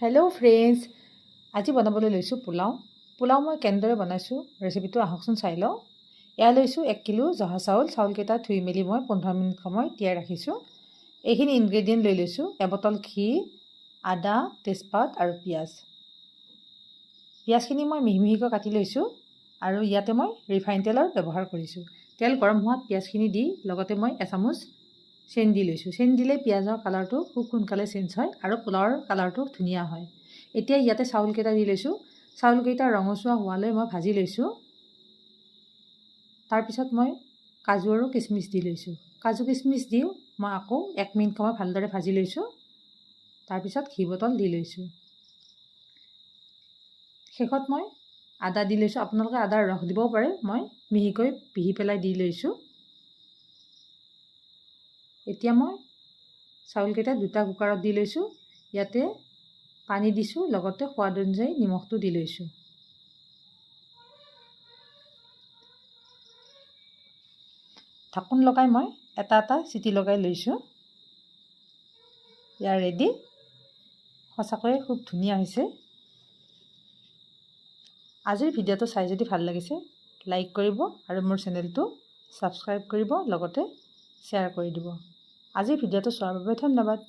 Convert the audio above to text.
Hello' friends, আজি বনাবলৈ লৈছোঁ পোলাও মই কেনেদৰে বনাইছোঁ ৰেচিপিটো আহকচোন চাই লওঁ। এয়া লৈছোঁ 1 কিলো জহা চাউলকেইটা ধুই মেলি মই 15 মিনিট সময় তিয়াই ৰাখিছোঁ। এইখিনি ইনগ্ৰেডিয়েণ্ট লৈ লৈছোঁ: এবটল ঘি, আদা, তেজপাত আৰু পিঁয়াজখিনি মই মিহি মিহিকৈ কাটি লৈছোঁ আৰু ইয়াতে মই ৰিফাইন তেলৰ ব্যৱহাৰ কৰিছোঁ। তেল গৰম হোৱাত পিঁয়াজখিনি দি লগতে মই এচামুচ চেনি দি লৈছোঁ। চেনি দিলে পিঁয়াজৰ কালাৰটো খুব সোনকালে চেঞ্জ হয় আৰু পোলাওৰ কালাৰটো ধুনীয়া হয়। এতিয়া ইয়াতে চাউলকেইটা দি লৈছোঁ। চাউলকেইটা ৰঙচুৱা হোৱালৈ মই ভাজি লৈছোঁ। তাৰপিছত মই কাজু আৰু কিচমিচ দি লৈছোঁ। কাজু কিচমিচ দিও মই আকৌ 1 মিনিট সময় ভালদৰে ভাজি লৈছোঁ। তাৰপিছত ঘি বটল দি লৈছোঁ। শেষত মই আদা দি লৈছোঁ। আপোনালোকে আদাৰ ৰস দিবও পাৰে, মই মিহিকৈ পিহি পেলাই দি লৈছোঁ। এতিয়া মই চাউলকেইটা 2টা কুকাৰত দি লৈছোঁ। ইয়াতে পানী দিছোঁ, লগতে সোৱাদ অনুযায়ী নিমখটো দি লৈছোঁ। ঢাকোন লগাই মই এটা চিটি লগাই লৈছোঁ। ইয়াৰ ৰেডি। সঁচাকৈয়ে খুব ধুনীয়া হৈছে। আজিৰ ভিডিঅ'টো চাই যদি ভাল লাগিছে লাইক কৰিব আৰু মোৰ চেনেলটো ছাবস্ক্ৰাইব কৰিব, লগতে শ্বেয়াৰ কৰি দিব। আজিৰ ভিডিঅ'টো চোৱাৰ বাবে ধন্যবাদ।